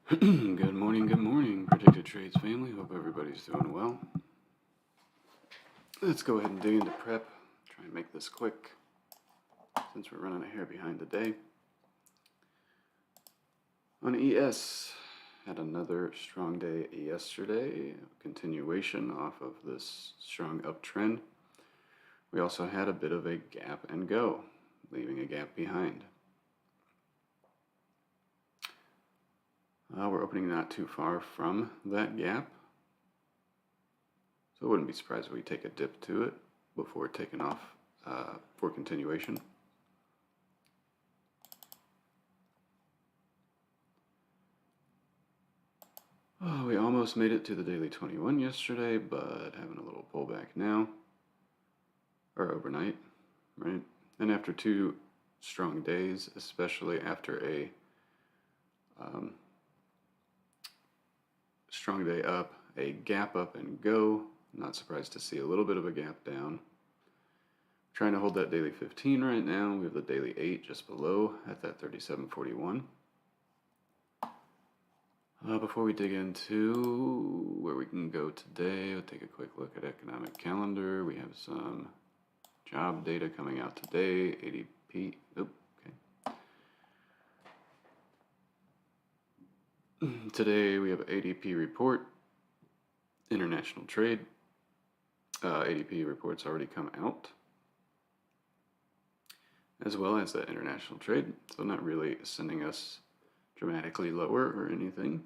Good morning, Predicted Trades family. Hope everybody's doing well. Let's go ahead and dig into prep. Try and make this quick since we're running a hair behind today. On ES, had another strong day yesterday, continuation off of this strong uptrend. We also had a bit of a gap and go, leaving a gap behind. We're opening not too far from that gap. So I wouldn't be surprised if we take a dip to it before taking off for continuation. Oh, we almost made it to the daily 21 yesterday, but having a little pullback now, or overnight, right? And after two strong days, especially after a strong day up, a gap up and go, not surprised to see a little bit of a gap down. Trying to hold that daily 15 right now. We have the daily 8 just below at that 37.41. Before we dig into where we can go today, we'll take a quick look at economic calendar. We have some job data coming out today. ADP. Today we have ADP report, international trade. ADP reports already come out, as well as the international trade. So not really sending us dramatically lower or anything.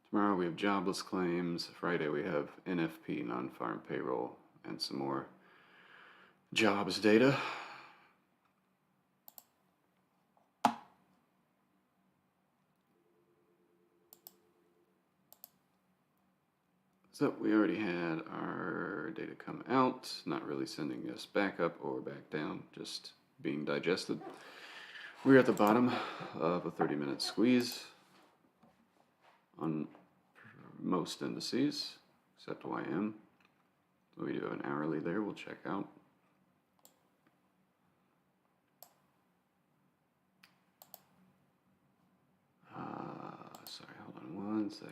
Tomorrow we have jobless claims. Friday we have NFP, non-farm payroll, and some more jobs data. So we already had our data come out, not really sending us back up or back down, just being digested. We're at the bottom of a 30-minute squeeze on most indices, except YM. We do have an hourly there, we'll check out. Sorry, hold on one sec.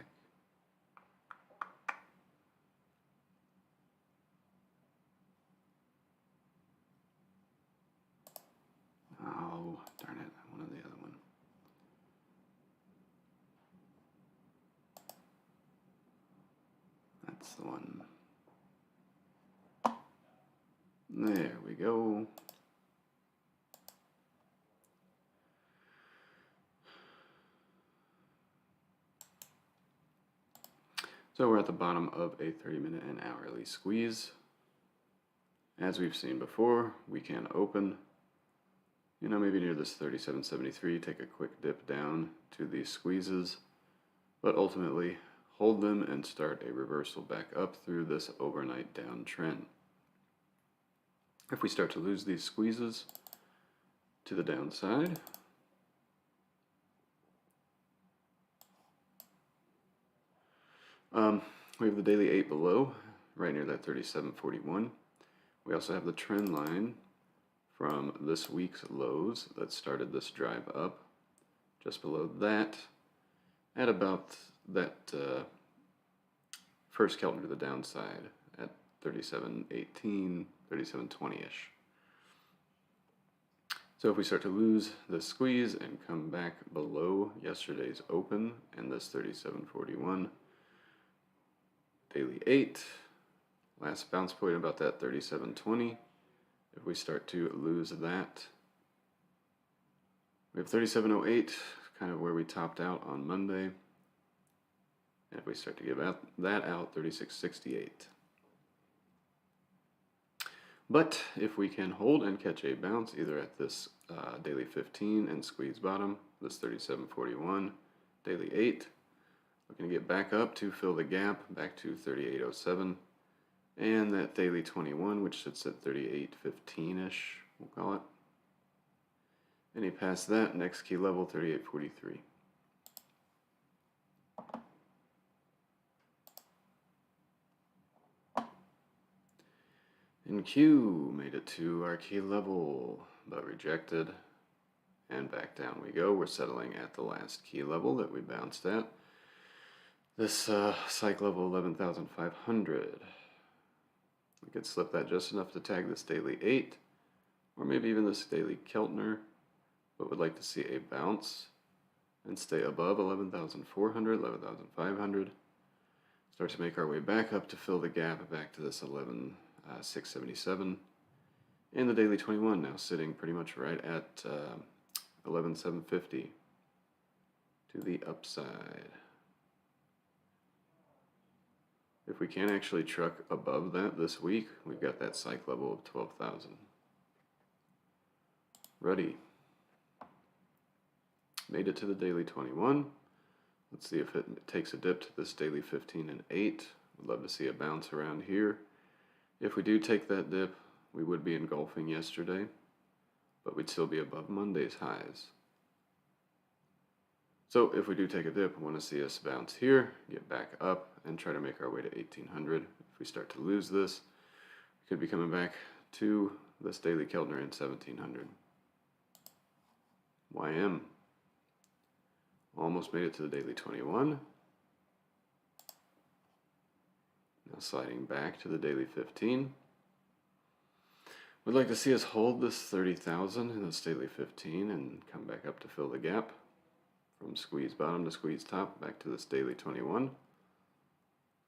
Oh, darn it, I wanted the other one. That's the one. There we go. So we're at the bottom of a 30-minute and hourly squeeze. As we've seen before, we can open, maybe near this 37.73, take a quick dip down to these squeezes, but ultimately hold them and start a reversal back up through this overnight downtrend. If we start to lose these squeezes to the downside, we have the daily 8 below, right near that 37.41. We also have the trend line from this week's lows that started this drive up, just below that, at about that first candle to the downside at 37.18, 37.20-ish. So if we start to lose this squeeze and come back below yesterday's open and this 37.41, daily 8, last bounce point about that 37.20. If we start to lose that, we have 37.08, kind of where we topped out on Monday. And if we start to give that out, 36.68. But if we can hold and catch a bounce either at this daily 15 and squeeze bottom, this 37.41, daily 8, we're going to get back up to fill the gap back to 38.07, and that daily 21, which sits at 38.15-ish, we'll call it. Any past that, next key level, 38.43. And Q made it to our key level, but rejected. And back down we go. We're settling at the last key level that we bounced at. This psych level 11,500. We could slip that just enough to tag this daily 8, or maybe even this daily Keltner, but would like to see a bounce and stay above 11,400, 11,500. Start to make our way back up to fill the gap back to this 11,677. And the daily 21 now sitting pretty much right at 11,750 to the upside. If we can actually truck above that this week, we've got that psych level of 12,000. Ready. Made it to the daily 21. Let's see if it takes a dip to this daily 15 and 8. Would love to see a bounce around here. If we do take that dip, we would be engulfing yesterday, but we'd still be above Monday's highs. So if we do take a dip, I want to see us bounce here, get back up, and try to make our way to 1800. If we start to lose this, we could be coming back to this daily Keltner in 1700. YM. Almost made it to the daily 21. Now sliding back to the daily 15. Would like to see us hold this 30,000 in this daily 15 and come back up to fill the gap. From squeeze bottom to squeeze top, back to this daily 21.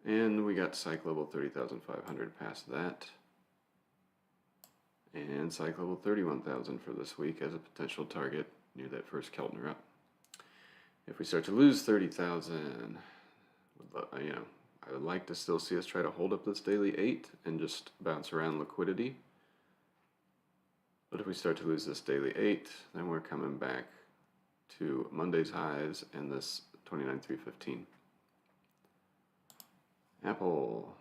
And we got psych level 30,500 past that. And psych level 31,000 for this week as a potential target near that first Keltner up. If we start to lose 30,000, I would like to still see us try to hold up this daily 8 and just bounce around liquidity. But if we start to lose this daily 8, then we're coming back to Monday's highs and this 29,315. Apple.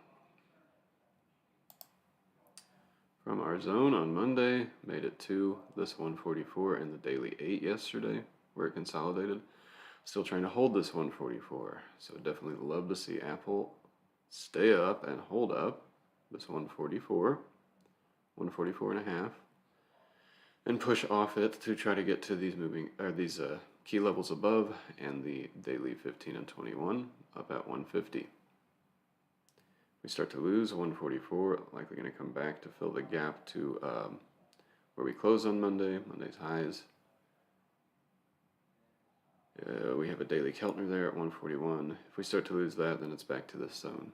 From our zone on Monday, made it to this 144 and the daily 8 yesterday, where it consolidated. Still trying to hold this 144. So definitely love to see Apple stay up and hold up this 144, 144 and a half. And push off it to try to get to these key levels above and the daily 15 and 21 up at 150. We start to lose 144, likely going to come back to fill the gap to where we close on Monday's highs. We have a daily Keltner there at 141. If we start to lose that, then it's back to this zone.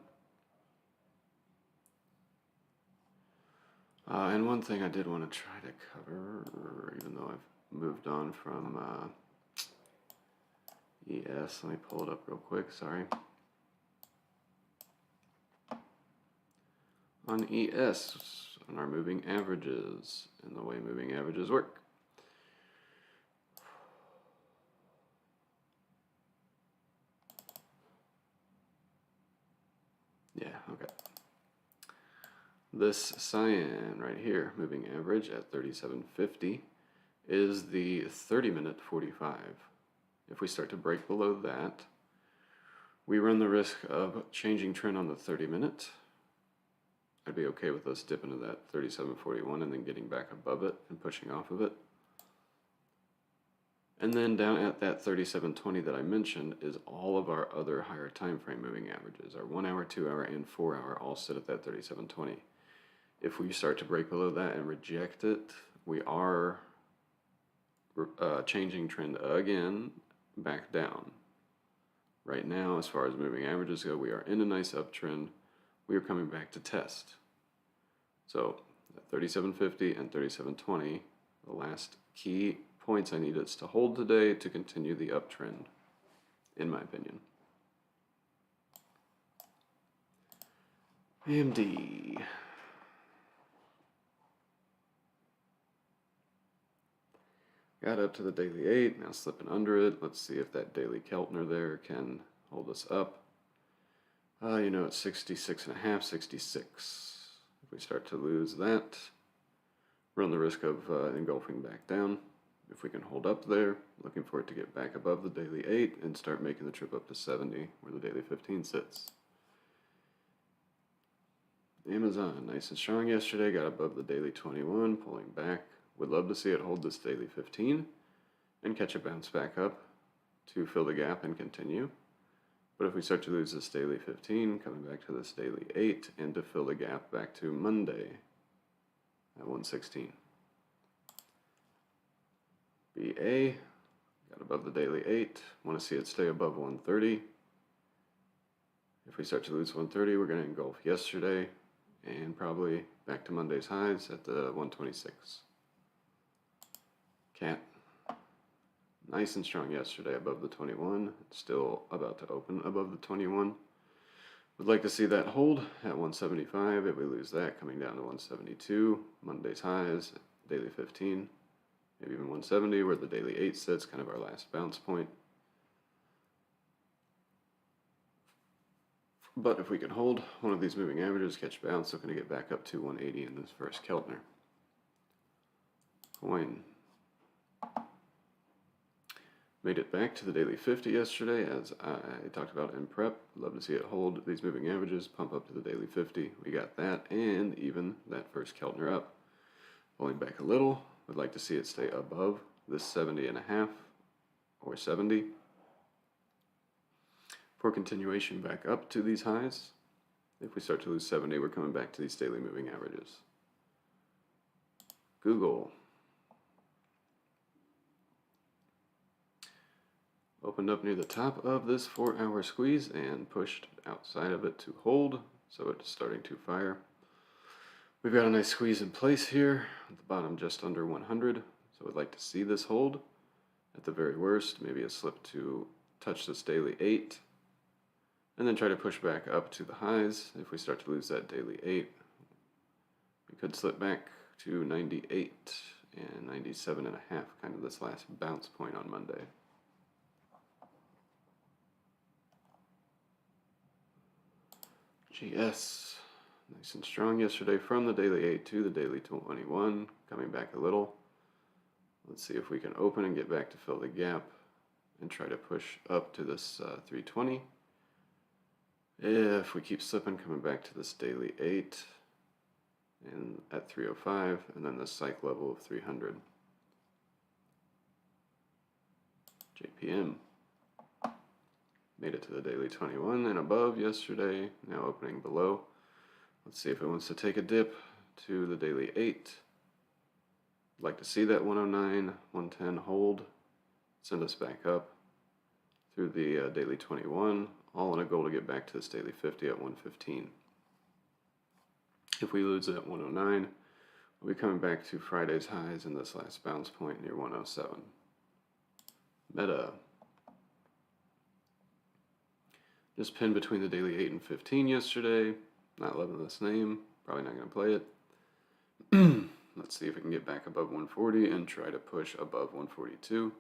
And one thing I did want to try to cover, even though I've moved on from ES, let me pull it up real quick, sorry. On ES, on our moving averages, and the way moving averages work. Yeah, okay. This cyan right here, moving average at 37.50, is the 30-minute 45. If we start to break below that, we run the risk of changing trend on the 30-minute. I'd be okay with us dipping to that 37.41 and then getting back above it and pushing off of it. And then down at that 37.20 that I mentioned is all of our other higher time frame moving averages. Our 1 hour, 2 hour, and 4 hour all sit at that 37.20. If we start to break below that and reject it, we are changing trend again back down. Right now, as far as moving averages go, we are in a nice uptrend. We are coming back to test. So 37.50 and 37.20, the last key points I need us to hold today to continue the uptrend, in my opinion. AMD. Got up to the daily 8, now slipping under it. Let's see if that daily Keltner there can hold us up. It's 66.5, 66. If we start to lose that, run the risk of engulfing back down. If we can hold up there, looking for it to get back above the daily 8 and start making the trip up to 70, where the daily 15 sits. Amazon, nice and strong yesterday, got above the daily 21, pulling back. Would love to see it hold this daily 15. and catch a bounce back up to fill the gap and continue. But if we start to lose this daily 15, coming back to this daily 8, and to fill the gap back to Monday at 116. BA, got above the daily 8, want to see it stay above 130. If we start to lose 130, we're going to engulf yesterday and probably back to Monday's highs at the 126. Cat. Nice and strong yesterday above the 21. It's still about to open above the 21. Would like to see that hold at 175. If we lose that, coming down to 172. Monday's highs, daily 15. Maybe even 170 where the daily 8 sits, kind of our last bounce point. But if we can hold one of these moving averages, catch bounce, we're going to get back up to 180 in this first Keltner. Coin. Made it back to the daily 50 yesterday, as I talked about in prep. Love to see it hold these moving averages, pump up to the daily 50. We got that, and even that first Keltner up. Pulling back a little, would like to see it stay above this 70.5 or 70. For continuation back up to these highs. If we start to lose 70, we're coming back to these daily moving averages. Google. Opened up near the top of this 4-hour squeeze and pushed outside of it to hold, so it's starting to fire. We've got a nice squeeze in place here, at the bottom just under 100, so I'd like to see this hold. At the very worst, maybe a slip to touch this daily 8, and then try to push back up to the highs. If we start to lose that daily 8, we could slip back to 98 and 97.5, kind of this last bounce point on Monday. GS, nice and strong yesterday from the daily 8 to the daily 21, coming back a little. Let's see if we can open and get back to fill the gap and try to push up to this 320. If we keep slipping, coming back to this daily 8 and at 305, and then the psych level of 300. JPM. Made it to the daily 21 and above yesterday, now opening below. Let's see if it wants to take a dip to the daily 8. I'd like to see that 109, 110 hold, send us back up through the daily 21, all in a goal to get back to this daily 50 at 115. If we lose at 109, we'll be coming back to Friday's highs in this last bounce point near 107. Meta. Just pinned between the daily 8 and 15 yesterday. Not loving this name. Probably not going to play it. Let's see if we can get back above 140 and try to push above 142.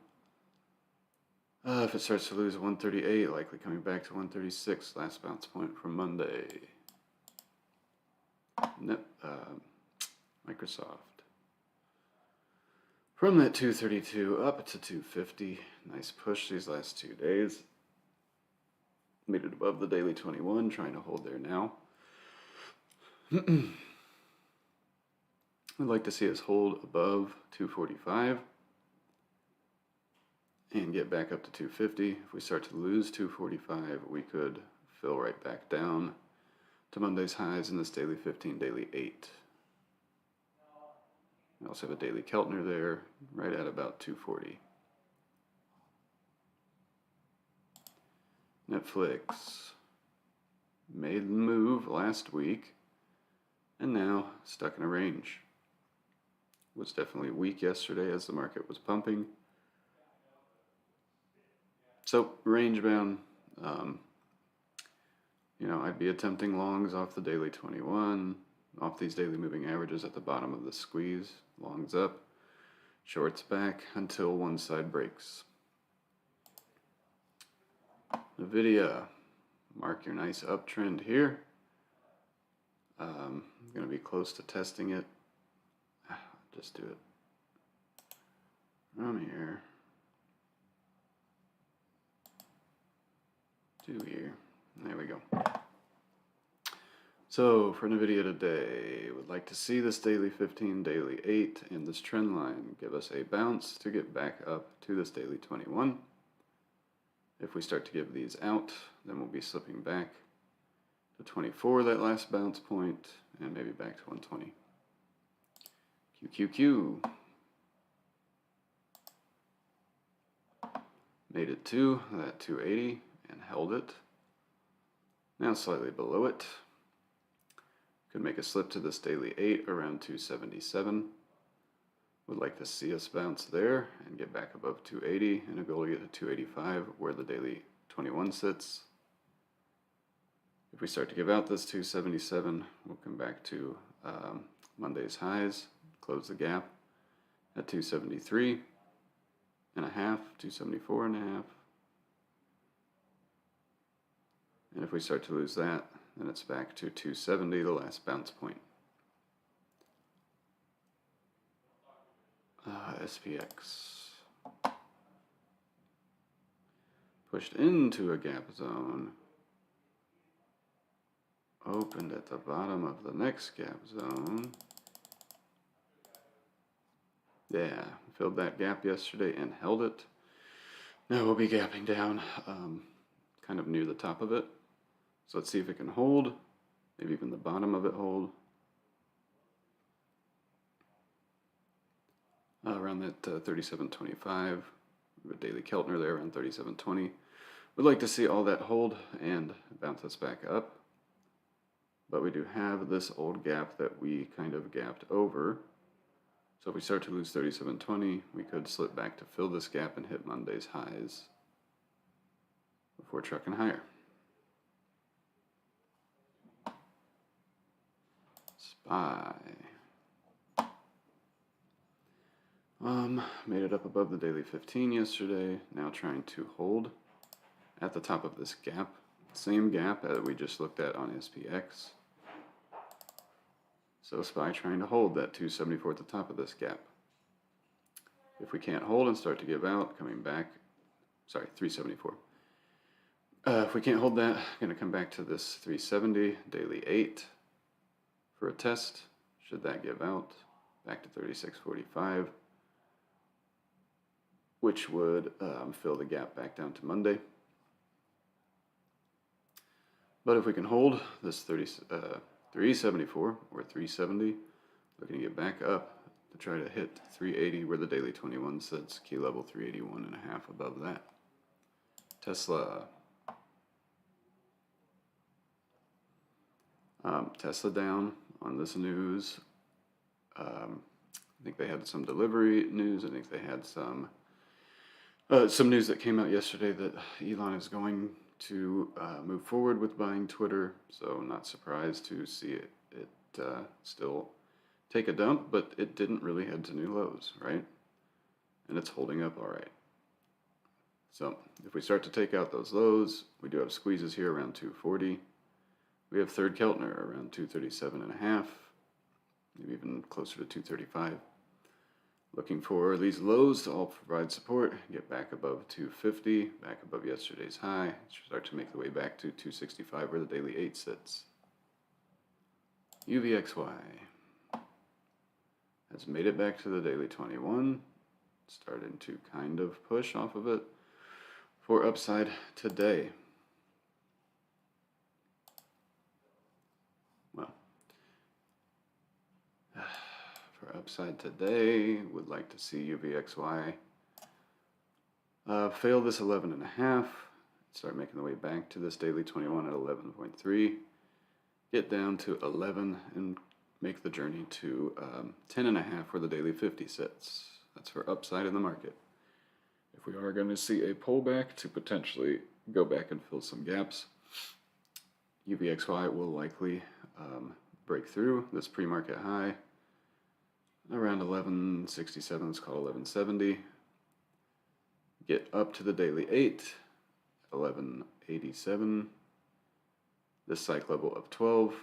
If it starts to lose 138, likely coming back to 136, last bounce point from Monday. Microsoft. From that 232 up to 250. Nice push these last 2 days. Made it above the daily 21, trying to hold there now. I'd like to see us hold above 245 and get back up to 250. If we start to lose 245, we could fill right back down to Monday's highs in this daily 15, daily 8. We also have a daily Keltner there, right at about 240. Netflix made the move last week and now stuck in a range. Was definitely weak yesterday as the market was pumping. So range bound, I'd be attempting longs off the daily 21, off these daily moving averages at the bottom of the squeeze, longs up, shorts back until one side breaks. NVIDIA, mark your nice uptrend here. I'm going to be close to testing it. Just do it from here to here. There we go. So for NVIDIA today, would like to see this daily 15, daily 8, and this trend line give us a bounce to get back up to this daily 21. If we start to give these out, then we'll be slipping back to 24, that last bounce point, and maybe back to 120. QQQ. Made it to that 280 and held it. Now slightly below it. Could make a slip to this daily 8 around 277. Would like to see us bounce there and get back above 280, and a goal to get to 285 where the daily 21 sits. If we start to give out this 277, we'll come back to Monday's highs, close the gap at 273 and a half, 274 and a half. And if we start to lose that, then it's back to 270, the last bounce point. SPX. Pushed into a gap zone. Opened at the bottom of the next gap zone. Yeah, filled that gap yesterday and held it. Now we'll be gapping down kind of near the top of it. So let's see if it can hold, maybe even the bottom of it hold. Around that 37.25, a daily Keltner there around 37.20. We'd like to see all that hold and bounce us back up. But we do have this old gap that we kind of gapped over. So if we start to lose 37.20, we could slip back to fill this gap and hit Monday's highs before trucking higher. SPY. Made it up above the daily 15 yesterday. Now trying to hold at the top of this gap. Same gap that we just looked at on SPX. So SPY trying to hold that 274 at the top of this gap. If we can't hold and start to give out, coming back, sorry, 374. If we can't hold that, going to come back to this 370, daily 8 for a test. Should that give out, back to 36.45, which would fill the gap back down to Monday. But if we can hold this 374 or 370, looking to get back up to try to hit 380 where the daily 21 sits, key level 381 and a half above that. Tesla. Tesla down on this news. I think they had some delivery news. I think they had some news that came out yesterday that Elon is going to move forward with buying Twitter. So not surprised to see it still take a dump, but it didn't really head to new lows, right? And it's holding up all right. So if we start to take out those lows, we do have squeezes here around 240. We have third Keltner around 237 and a half, maybe even closer to 235. Looking for these lows to all provide support, get back above 250, back above yesterday's high, start to make the way back to 265 where the daily 8 sits. UVXY has made it back to the daily 21, starting to kind of push off of it for upside today. Upside today, would like to see UVXY fail this 11 and a half, start making the way back to this daily 21 at 11.3, get down to 11 and make the journey to 10 and a half where the daily 50 sits. That's for upside in the market. If we are going to see a pullback to potentially go back and fill some gaps, UVXY will likely break through this pre-market high around 1167, let's call it 1170. Get up to the daily 8, 1187. This psych level of 12,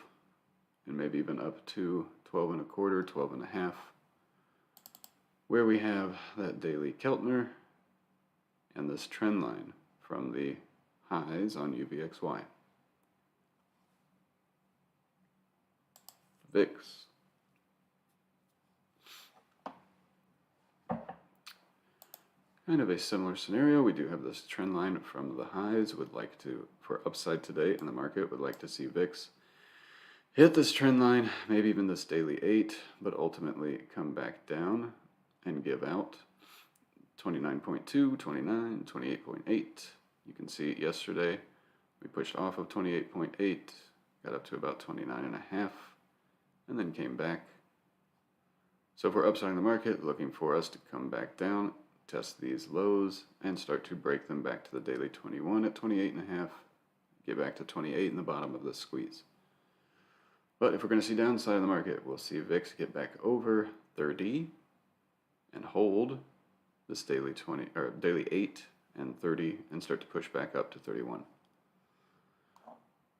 and maybe even up to 12 and a quarter, 12 and a half, where we have that daily Keltner and this trend line from the highs on UVXY. VIX. Kind of a similar scenario. We do have this trend line from the highs. Would like to, for upside today in the market, would like to see VIX hit this trend line, maybe even this daily 8, but ultimately come back down and give out 29.2, 29, 28.8. You can see yesterday we pushed off of 28.8, got up to about 29.5, and then came back. So if we're upside in the market, looking for us to come back down, test these lows, and start to break them back to the daily 21 at 28.5, get back to 28 in the bottom of this squeeze. But if we're going to see downside in the market, we'll see VIX get back over 30 and hold this daily 20 or daily 8 and 30 and start to push back up to 31.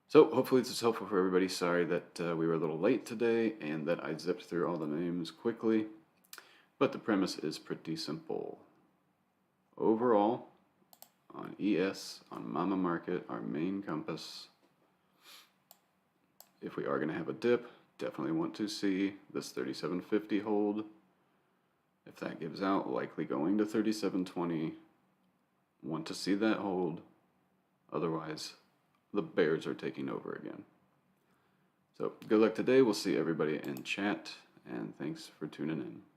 So hopefully this is helpful for everybody. Sorry that we were a little late today and that I zipped through all the names quickly, but the premise is pretty simple. Overall, on ES, on Mama Market, our main compass, if we are going to have a dip, definitely want to see this 37.50 hold. If that gives out, likely going to 37.20. Want to see that hold. Otherwise, the bears are taking over again. So good luck today. We'll see everybody in chat, and thanks for tuning in.